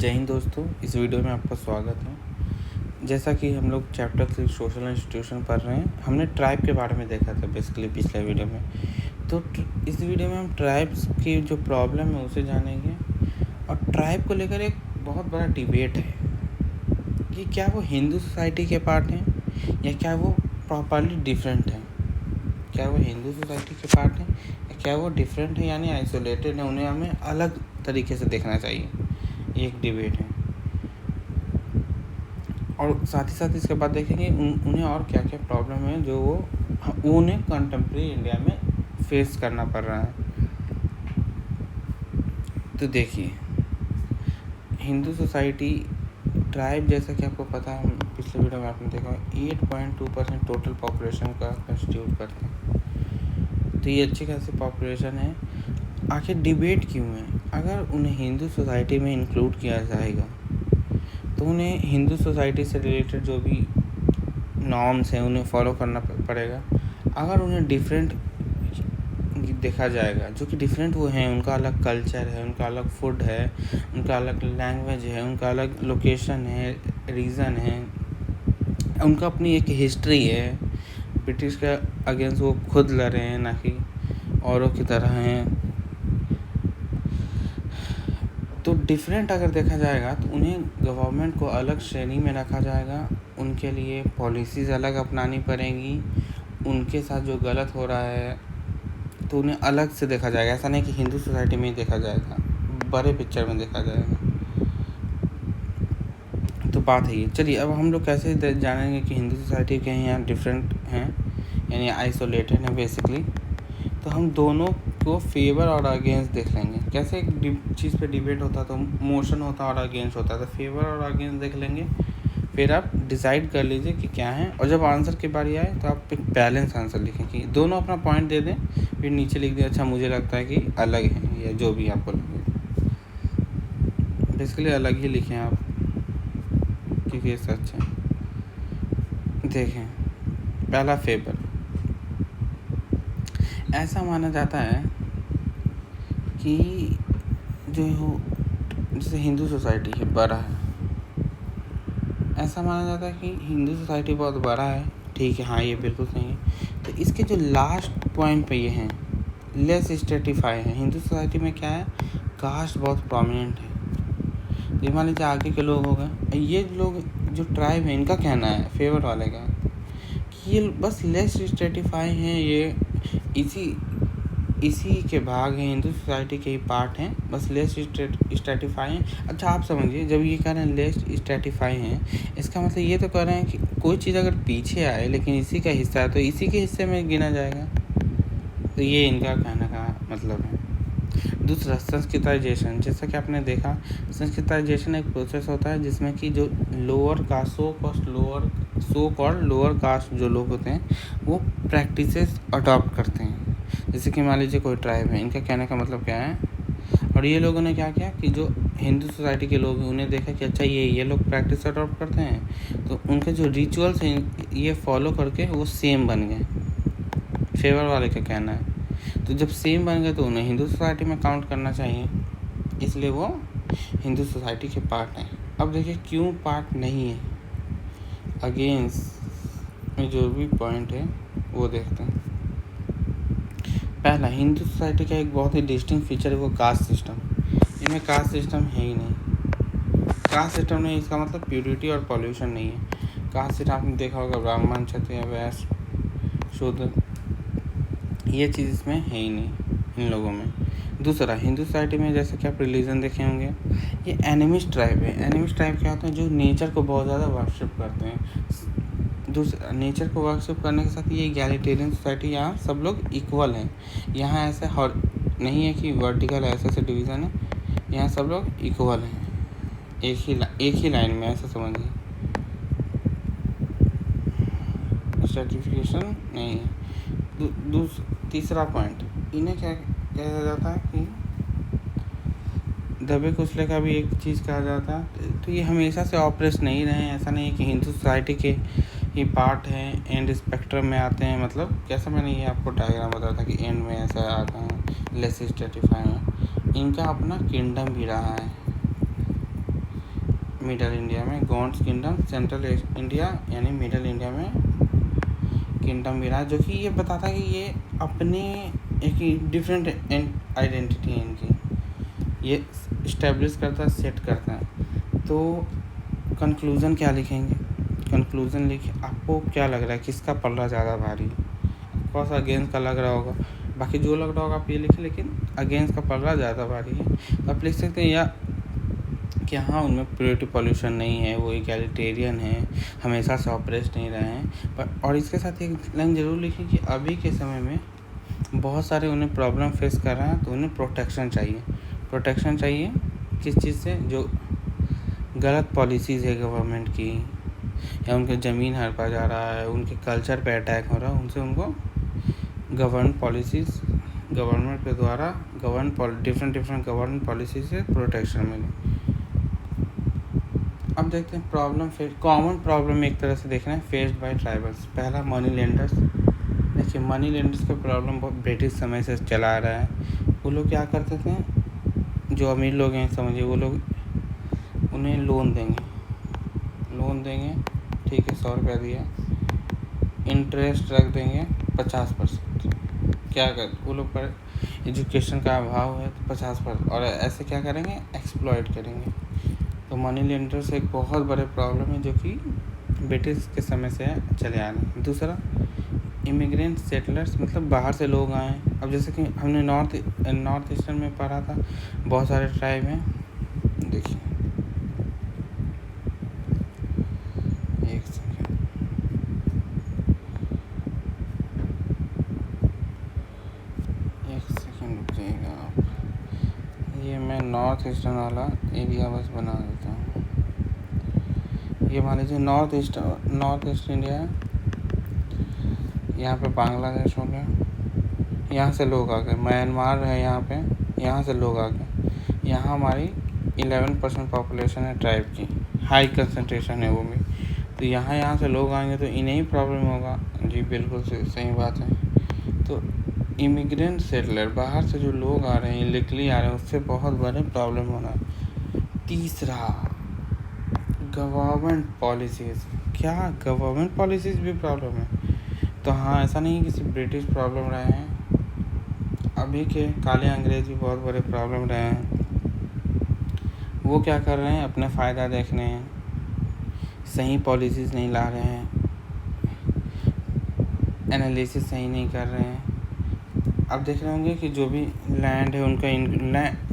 जय हिंद दोस्तों, इस वीडियो में आपका स्वागत है। जैसा कि हम लोग चैप्टर 3 सोशल इंस्टीट्यूशन पढ़ रहे हैं, हमने ट्राइब के बारे में देखा था बेसिकली पिछले वीडियो में। तो इस वीडियो में हम ट्राइब्स की जो प्रॉब्लम है उसे जानेंगे और ट्राइब को लेकर एक बहुत बड़ा डिबेट है कि क्या वो हिंदू सोसाइटी के पार्ट हैं या क्या वो प्रॉपरली डिफरेंट हैं। क्या वो हिंदू सोसाइटी के पार्ट हैं या क्या वो डिफरेंट है, यानी आइसोलेटेड है, उन्हें हमें अलग तरीके से देखना चाहिए। एक डिबेट है और साथ ही साथ इसके बाद देखेंगे उन्हें और क्या क्या प्रॉब्लम है जो वो उन्हें कंटेम्प्रेरी इंडिया में फेस करना पड़ रहा है। तो देखिए, हिंदू सोसाइटी ट्राइब, जैसा कि आपको पता है, पिछले वीडियो में आपने देखा 8.2% टोटल पॉपुलेशन का कंस्टिट्यूट करते हैं। तो ये अच्छी खासी पॉपुलेशन है। आखिर डिबेट क्यों है? अगर उन्हें हिंदू सोसाइटी में इंक्लूड किया जाएगा तो उन्हें हिंदू सोसाइटी से रिलेटेड जो भी नॉर्म्स हैं उन्हें फॉलो करना पड़ेगा। अगर उन्हें डिफरेंट देखा जाएगा, जो कि डिफरेंट वो हैं, उनका अलग कल्चर है, उनका अलग फूड है, उनका अलग लैंग्वेज है, उनका अलग लोकेशन है, रीज़न है, उनका अपनी एक हिस्ट्री है। ब्रिटिश के अगेंस्ट वो खुद लड़े हैं, ना कि औरों की तरह हैं। तो डिफरेंट अगर देखा जाएगा तो उन्हें गवर्नमेंट को अलग श्रेणी में रखा जाएगा, उनके लिए पॉलिसीज़ अलग अपनानी पड़ेंगी। उनके साथ जो गलत हो रहा है तो उन्हें अलग से देखा जाएगा। ऐसा नहीं कि हिंदू सोसाइटी में ही देखा जाएगा, बड़े पिक्चर में देखा जाएगा। तो बात है ये। चलिए, अब हम लोग कैसे जानेंगे कि हिंदू सोसाइटी के यहाँ डिफरेंट हैं, यानी आइसोलेटेड हैं बेसिकली। तो हम दोनों को फेवर और अगेंस्ट देख लेंगे। कैसे एक चीज़ पे डिबेट होता तो मोशन होता और अगेंस्ट होता, तो फेवर और अगेंस्ट देख लेंगे। फिर आप डिसाइड कर लीजिए कि क्या है, और जब आंसर की बारी आए तो आप एक बैलेंस आंसर लिखें कि दोनों अपना पॉइंट दे दें, फिर नीचे लिख दें अच्छा मुझे लगता है कि अलग है, या जो भी आपको लगे। बेसिकली अलग ही लिखें आप, क्योंकि ये सच है। देखें, पहला फेवर। ऐसा माना जाता है कि जो जैसे हिंदू सोसाइटी है बड़ा है, ऐसा माना जाता है कि हिंदू सोसाइटी बहुत बड़ा है। ठीक है, हाँ, ये बिल्कुल सही है। तो इसके जो लास्ट पॉइंट पे ये हैं, लेस स्ट्रेटिफाई है। हिंदू सोसाइटी में क्या है, कास्ट बहुत प्रोमिनेंट है। तो मान लीजिए आगे के लोग हो गए, ये लोग जो ट्राइब है, इनका कहना है फेवर वाले का कि ये बस लेस स्ट्रेटिफाई हैं, ये इसी के भाग हैं, हिंदू सोसाइटी के ही पार्ट हैं, बस लेस स्ट्रेटिफाई हैं। अच्छा, आप समझिए, जब ये कह रहे हैं लेस स्ट्रेटिफाई हैं, इसका मतलब ये तो कह रहे हैं कि कोई चीज़ अगर पीछे आए लेकिन इसी का हिस्सा है तो इसी के हिस्से में गिना जाएगा। तो ये इनका कहने का मतलब है। दूसरा, संस्कृताइजेशन। जैसा कि आपने देखा, संस्कृताइजेशन एक प्रोसेस होता है जिसमें कि जो lower caste, so called lower caste जो लोग होते हैं वो प्रैक्टिसेस अडॉप्ट करते हैं। जैसे कि मान लीजिए कोई ट्राइब है, इनका कहने का मतलब क्या है, और ये लोगों ने क्या किया कि जो हिंदू सोसाइटी के लोग हैं उन्हें देखा कि अच्छा ये लोग प्रैक्टिस अडॉप्ट करते हैं, तो उनके जो रिचुअल्स हैं ये फॉलो करके वो सेम बन गए। फेवर वाले का कहना है। तो जब सेम बन गए तो उन्हें हिंदू सोसाइटी में काउंट करना चाहिए, इसलिए वो हिंदू सोसाइटी के पार्ट हैं। अब देखिए क्यों पार्ट नहीं है, अगेंस्ट में जो भी पॉइंट है वो देखते हैं। पहला, हिंदू सोसाइटी का एक बहुत ही डिस्टिंक्ट फीचर है वो कास्ट सिस्टम। इनमें कास्ट सिस्टम है ही नहीं। कास्ट सिस्टम नहीं, इसका मतलब प्यूरिटी और पॉल्यूशन नहीं है। कास्ट सिस्टम आपने देखा होगा, ब्राह्मण, क्षत्रिय, वैश्य, शूद्र, ये चीज़ इसमें है ही नहीं इन लोगों में। दूसरा, हिंदू सोसाइटी में जैसे कि आप रिलीजन देखे होंगे, ये एनिमिस्ट ट्राइब है। एनिमिस्ट ट्राइब क्या होते हैं, जो नेचर को बहुत ज़्यादा वर्शिप करते हैं। दूसरा, नेचर को वर्शिप करने के साथ ये इगैलिटेरियन सोसाइटी, यहाँ सब लोग इक्वल हैं। यहाँ ऐसे नहीं है कि वर्टिकल ऐसे डिवीज़न है, यहाँ सब लोग इक्वल हैं, एक ही लाइन में, ऐसा समझिए। स्ट्रैटिफिकेशन नहीं है। तीसरा पॉइंट, इन्हें क्या कहा जाता है कि दबे कुचले का भी एक चीज़ कहा जाता है। तो ये हमेशा से ऑपरेस नहीं रहे हैं। ऐसा नहीं है कि हिंदू सोसाइटी के ही पार्ट हैं, एंड स्पेक्ट्रम में आते हैं। मतलब कैसा, मैंने ये आपको डायग्राम बताया था कि एंड में ऐसा आता है, लेस स्ट्रेटिफाई में। इनका अपना किंगडम भी रहा है। मिडल इंडिया में गोंड्स किंगडम, सेंट्रल इंडिया यानी मिडल इंडिया में किंगडम विराट, जो कि ये बताता है कि ये अपने एक डिफरेंट आइडेंटिटी है इनकी, ये इस्टेब्लिश करता है, सेट करता है। तो कंक्लूज़न क्या लिखेंगे? कंक्लूज़न लिखे, आपको क्या लग रहा है किसका पल्ला ज़्यादा भारी है? कौन सा अगेंस्ट का लग रहा होगा, बाकी जो लग रहा होगा आप ये लिखें, लेकिन अगेंस्ट का पल्ला ज़्यादा भारी है। तो आप लिख सकते हैं या कि हाँ उनमें प्योरिटी पॉल्यूशन नहीं है, वो इक्वालिटेरियन है, हमेशा से ऑपरेस नहीं रहे हैं। पर और इसके साथ एक लाइन ज़रूर लिखें कि अभी के समय में बहुत सारे उन्हें प्रॉब्लम फेस कर रहे हैं, तो उन्हें प्रोटेक्शन चाहिए। प्रोटेक्शन चाहिए किस चीज़ से? जो गलत पॉलिसीज़ है गवर्नमेंट की, या उनके ज़मीन हड़पा जा रहा है, उनके कल्चर पे अटैक हो रहा है, उनसे उनको गवर्नमेंट पॉलिसीज़, गवर्नमेंट के द्वारा डिफरेंट गवर्नमेंट पॉलिसी से प्रोटेक्शन मिले। अब देखते हैं प्रॉब्लम फेस, कॉमन प्रॉब्लम एक तरह से देखना है फेस्ड बाय ट्राइबल्स। पहला मनी लेंडर्स। देखिए मनी लेंडर्स का प्रॉब्लम बहुत ब्रिटिश समय से चला आ रहा है। वो लोग क्या करते थे, जो अमीर लोग हैं समझिए, वो लोग उन्हें लोन देंगे, ठीक है, 100 रुपया दिया, इंटरेस्ट रख देंगे 50%। क्या कर वो लोग पर एजुकेशन का अभाव है तो 50%, और ऐसे क्या करेंगे, एक्सप्लॉइट करेंगे। तो मनी लेंडर्स एक बहुत बड़े प्रॉब्लम है जो कि ब्रिटिश के समय से चले आ रहे हैं। दूसरा इमिग्रेंट सेटलर्स, मतलब बाहर से लोग आए। अब जैसे कि हमने नॉर्थ ईस्टर्न में पढ़ा था, बहुत सारे ट्राइब हैं। देखिए एक सेकेंड, रुक जाइएगा आप, ये मैं नॉर्थ ईस्टर्न वाला एरिया बस बना देता हूँ। ये मान लीजिए नॉर्थ ईस्ट इंडिया है, यहाँ पे बांग्लादेश हो गया, यहाँ से लोग आ गए, म्यांमार है यहाँ से लोग आ गए। यहाँ हमारी 11% पॉपुलेशन है ट्राइब की, हाई कंसंट्रेशन है वो भी। तो यहाँ से लोग आएंगे तो इन्हें ही प्रॉब्लम होगा। जी बिल्कुल सही बात है। तो इमिग्रेंट सेटलर, बाहर से जो लोग आ रहे हैं, इलीगली आ रहे हैं, उससे बहुत बड़े प्रॉब्लम होना है। तीसरा गवर्नमेंट पॉलिसीज़। क्या गवर्नमेंट पॉलिसीज़ भी प्रॉब्लम है? तो हाँ, ऐसा नहीं है कि सिर्फ ब्रिटिश प्रॉब्लम रहे हैं, अभी के काले अंग्रेज भी बहुत बड़े प्रॉब्लम रहे हैं। वो क्या कर रहे हैं, अपने फ़ायदा देख रहे हैं, सही पॉलिसीज़ नहीं ला रहे हैं, एनालिसिस सही नहीं कर रहे हैं। आप देख रहे होंगे कि जो भी लैंड है उनका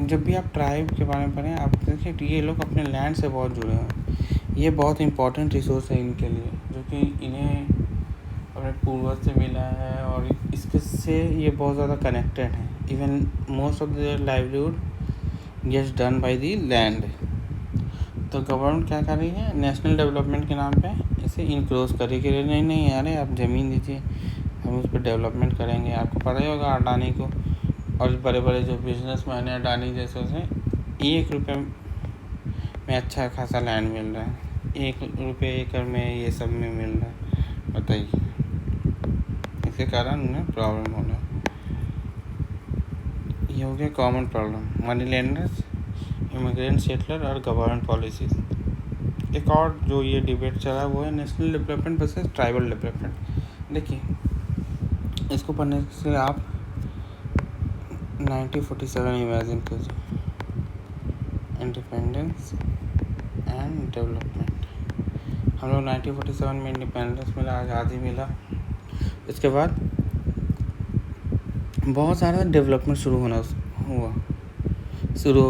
जब भी आप ट्राइब के बारे में पढ़ें, आप देखिए कि ये लोग अपने लैंड से बहुत जुड़े हैं। ये बहुत इंपॉर्टेंट रिसोर्स है इनके लिए, जो कि इन्हें अपने पूर्वज से मिला है, और इसके से ये बहुत ज़्यादा कनेक्टेड हैं। Even most of their livelihood gets done by the land. तो गवर्नमेंट क्या कर रही है, नेशनल डेवलपमेंट के नाम पे इसे इनक्रोज कर रही है। नहीं अरे आप ज़मीन दीजिए, हम उस पर डेवलपमेंट करेंगे। आपको पता ही होगा अडानी को, और बड़े बड़े जो बिजनेसमैन हैं अडानी जैसे, उसे 1 रुपये में अच्छा खासा लैंड मिल रहा है, 1 रुपये एकड़ में ये सब में मिल रहा है। बताइए, इसके कारण उन्हें प्रॉब्लम हो रहा है। ये हो गया common problem, money lenders, immigrant settler और गवर्नमेंट पॉलिसीज़। एक और जो ये डिबेट चला वो है national development versus tribal development. देखिए इसको पढ़ने से आप 1947 इमेजिन कीजिए, इंडिपेंडेंस एंड डेवलपमेंट। हम लोग 1947 में इंडिपेंडेंस मिला, आज़ादी मिला। इसके बाद बहुत सारा डेवलपमेंट शुरू हो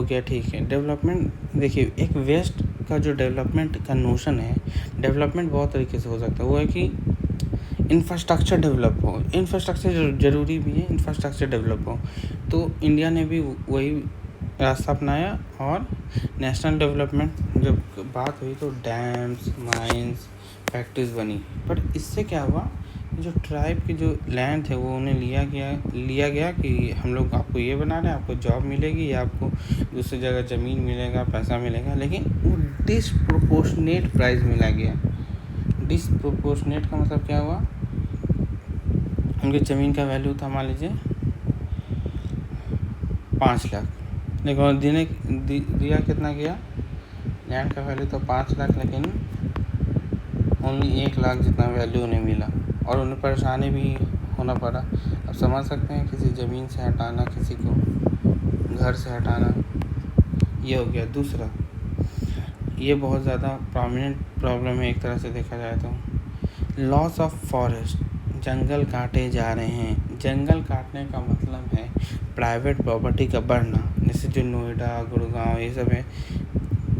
गया। ठीक है, डेवलपमेंट देखिए, एक वेस्ट का जो डेवलपमेंट का नोशन है, डेवलपमेंट बहुत तरीके से हो सकता है। वो है कि इंफ्रास्ट्रक्चर डेवलप हो, इंफ्रास्ट्रक्चर ज़रूरी भी है, इंफ्रास्ट्रक्चर डेवलप हो। तो इंडिया ने भी वही रास्ता अपनाया, और नेशनल डेवलपमेंट जब बात हुई तो डैम्स, माइंस, फैक्ट्रीज बनी। बट इससे क्या हुआ, जो ट्राइब की जो लैंड थे वो उन्हें लिया गया कि हम लोग आपको ये बना रहे हैं, आपको जॉब मिलेगी या आपको दूसरी जगह ज़मीन मिलेगा, पैसा मिलेगा, लेकिन वो डिसप्रोपोर्शनेट प्राइस मिला गया। डिसप्रोपोर्शनेट का मतलब क्या हुआ, उनकी ज़मीन का वैल्यू था मान लीजिए 5 लाख, लेकिन दिया कितना गया, लैंड का वैल्यू तो 5 लाख, लेकिन ओनली 1 लाख जितना वैल्यू उन्हें मिला और उन्हें परेशानी भी होना पड़ा। अब समझ सकते हैं किसी ज़मीन से हटाना, किसी को घर से हटाना, ये हो गया। दूसरा, ये बहुत ज़्यादा प्रोमिनेंट प्रॉब्लम है एक तरह से देखा जाए तो, लॉस ऑफ फॉरेस्ट। जंगल काटे जा रहे हैं। जंगल काटने का मतलब है प्राइवेट प्रॉपर्टी का बढ़ना। जैसे जो नोएडा, गुड़गांव, ये सब है,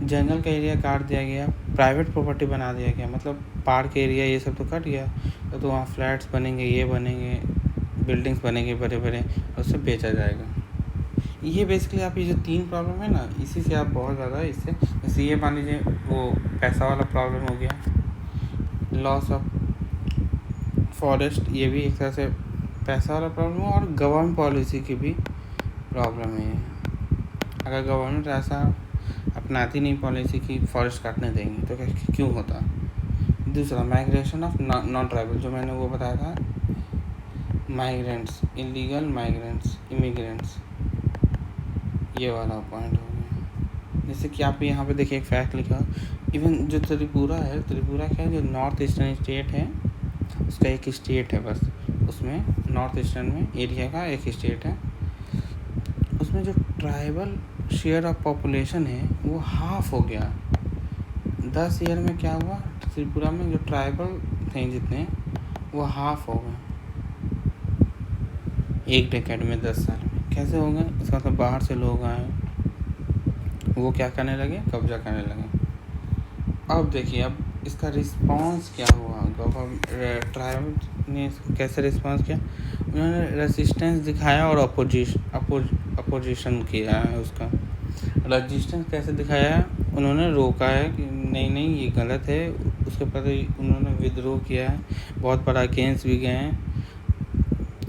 जंगल का एरिया काट दिया गया, प्राइवेट प्रॉपर्टी बना दिया गया, मतलब पार्क एरिया ये सब तो कट गया, तो वहाँ फ्लैट्स बनेंगे, ये बनेंगे, बिल्डिंग्स बनेंगे बड़े बड़े, और उससे बेचा जाएगा। ये बेसिकली आप ये जो 3 प्रॉब्लम है ना, इसी से आप बहुत ज़्यादा इससे, जैसे ये मान लीजिए वो पैसा वाला प्रॉब्लम हो गया, लॉस ऑफ फॉरेस्ट, ये भी एक तरह से पैसा वाला प्रॉब्लम है, और गवर्नमेंट पॉलिसी की भी प्रॉब्लम है। अगर गवर्नमेंट ऐसा अपनाती नहीं पॉलिसी की फॉरेस्ट काटने देंगे तो क्यों होता। दूसरा, माइग्रेशन ऑफ नॉन ट्राइबल, जो मैंने वो बताया था, माइग्रेंट्स, इलीगल माइग्रेंट्स, इमिग्रेंट्स, ये वाला पॉइंट हो गया। जैसे कि आप यहाँ पे देखिए एक फैक्ट लिखा, इवन जो त्रिपुरा है, त्रिपुरा क्या है, जो नॉर्थ ईस्टर्न स्टेट है, उसका एक स्टेट है बस, उसमें नॉर्थ ईस्टर्न में एरिया का एक स्टेट है, उसमें जो ट्राइबल शेयर ऑफ पॉपुलेशन है वो हाफ हो गया। 10 ईयर में क्या हुआ, त्रिपुरा में जो ट्राइबल थे जितने, वो हाफ हो गए एक डेकेड में, 10 साल में। कैसे हो गए, इसका मतलब बाहर से लोग आए, वो क्या करने लगे, कब्जा करने लगे। अब देखिए, अब इसका रिस्पांस क्या हुआ, गवर्नमेंट ट्राइबल ने कैसे रिस्पांस किया, उन्होंने रेजिस्टेंस दिखाया और अपोजिशन किया है उसका। रेजिस्टेंस कैसे दिखाया है, उन्होंने रोका है कि नहीं ये गलत है, उसके प्रति उन्होंने विद्रोह किया है, बहुत बड़ा अगेंस्ट भी गए हैं,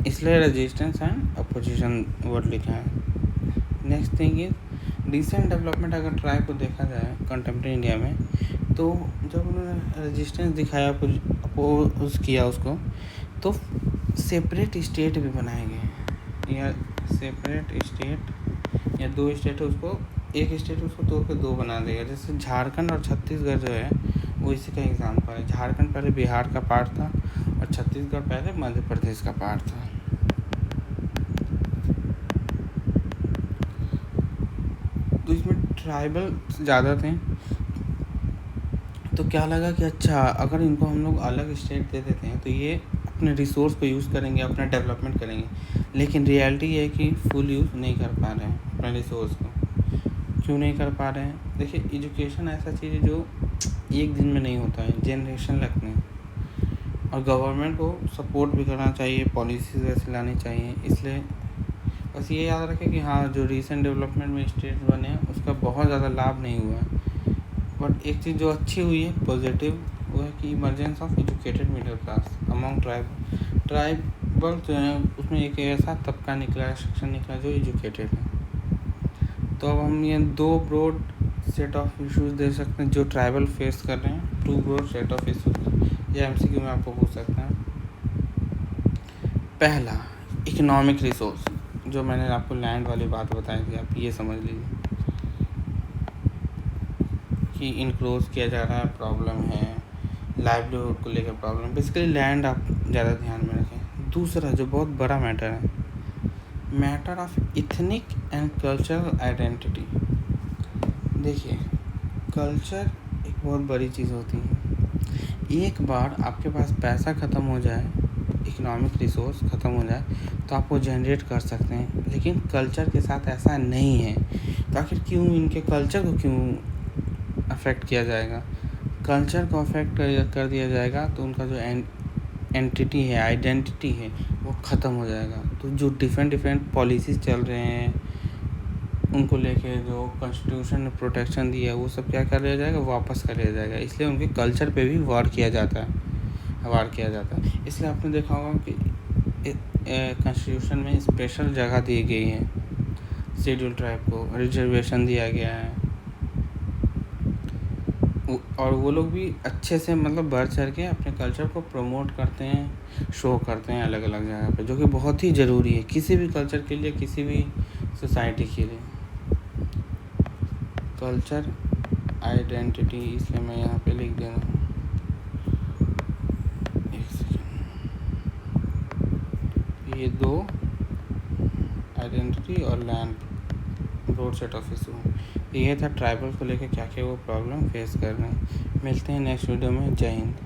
इसलिए रेजिस्टेंस एंड अपोजिशन वर्ड लिखा है। Next thing is recent development. अगर ट्राइब को देखा जाए कंटेम्प्रेरी इंडिया में, तो जब उन्होंने रेजिस्टेंस दिखाया, अपोज किया उसको, तो सेपरेट स्टेट भी बनाए गए, या सेपरेट स्टेट या 2 स्टेट है, उसको एक स्टेट उसको तोड़ के 2 बना देगा। जैसे झारखंड और छत्तीसगढ़ जो है वो इसी का एग्जाम्पल है। झारखंड पहले बिहार का पार्ट था और छत्तीसगढ़ पहले मध्य प्रदेश का पार्ट था। तो इसमें ट्राइबल ज़्यादा थे, तो क्या लगा कि अच्छा, अगर इनको हम लोग अलग स्टेट दे देते हैं तो ये अपने रिसोर्स को यूज़ करेंगे, अपना डेवलपमेंट करेंगे। लेकिन रियलिटी ये है कि फुल यूज़ नहीं कर पा रहे हैं अपने रिसोर्स को। क्यों नहीं कर पा रहे हैं, देखिए एजुकेशन ऐसा चीज़ है जो एक दिन में नहीं होता है, जनरेशन लगते हैं, और गवर्नमेंट को सपोर्ट भी करना चाहिए, पॉलिसीज़ वैसे लानी चाहिए। इसलिए बस ये याद रखें कि हाँ, जो रिसेंट डेवलपमेंट में स्टेट बने हैं उसका बहुत ज़्यादा लाभ नहीं हुआ है, बट एक चीज़ जो अच्छी हुई है पॉजिटिव, वो है कि emergence of educated middle class among tribal जो है, उसमें एक ऐसा तबका निकला, सेक्शन निकला जो एजुकेटेड है। तो अब हम ये 2 ब्रॉड सेट ऑफ इश्यूज दे सकते हैं जो ट्राइबल फेस कर रहे हैं, 2 ब्रॉड सेट ऑफ इश्यूज, ये MCQ में आपको पूछ सकते हैं। पहला, इकोनॉमिक रिसोर्स, जो मैंने आपको लैंड वाली बात बताई थी, आप ये समझ लीजिए कि इनक्रोच किया जा रहा है, प्रॉब्लम है, लाइवलीहुड को लेकर प्रॉब्लम, बेसिकली लैंड आप ज़्यादा ध्यान में रखें। दूसरा जो बहुत बड़ा मैटर है, matter of ethnic and cultural identity. देखिए, कल्चर एक बहुत बड़ी चीज़ होती है। एक बार आपके पास पैसा ख़त्म हो जाए, इकोनॉमिक रिसोर्स ख़त्म हो जाए, तो आप वो जनरेट कर सकते हैं, लेकिन कल्चर के साथ ऐसा नहीं है। तो आखिर क्यों इनके कल्चर को क्यों अफेक्ट किया जाएगा, कल्चर को अफेक्ट कर दिया जाएगा तो उनका जो एंटिटी है, आइडेंटिटी है, वो ख़त्म हो जाएगा। तो जो डिफरेंट पॉलिसीज़ चल रहे हैं उनको लेके, जो कॉन्स्टिट्यूशन ने प्रोटेक्शन दिया है, वो सब क्या कर लिया जाएगा, वापस कर लिया जाएगा। इसलिए उनके कल्चर पे भी वार किया जाता है। इसलिए आपने देखा होगा कि कॉन्स्टिट्यूशन में स्पेशल जगह दी गई है, शेड्यूल ट्राइब को रिजर्वेशन दिया गया है, और वो लोग भी अच्छे से मतलब बढ़ चढ़ के अपने कल्चर को प्रमोट करते हैं, शो करते हैं अलग अलग जगह पे, जो कि बहुत ही ज़रूरी है किसी भी कल्चर के लिए, किसी भी सोसाइटी के लिए। कल्चर आइडेंटिटी, इसलिए मैं यहाँ पे लिख दे रहा हूँ। एक सेकेंड, ये 2 आइडेंटिटी और land road set of issue. ये था ट्राइबल को लेकर क्या क्या वो प्रॉब्लम फेस कर रहे हैं। मिलते हैं नेक्स्ट वीडियो में। जय हिंद।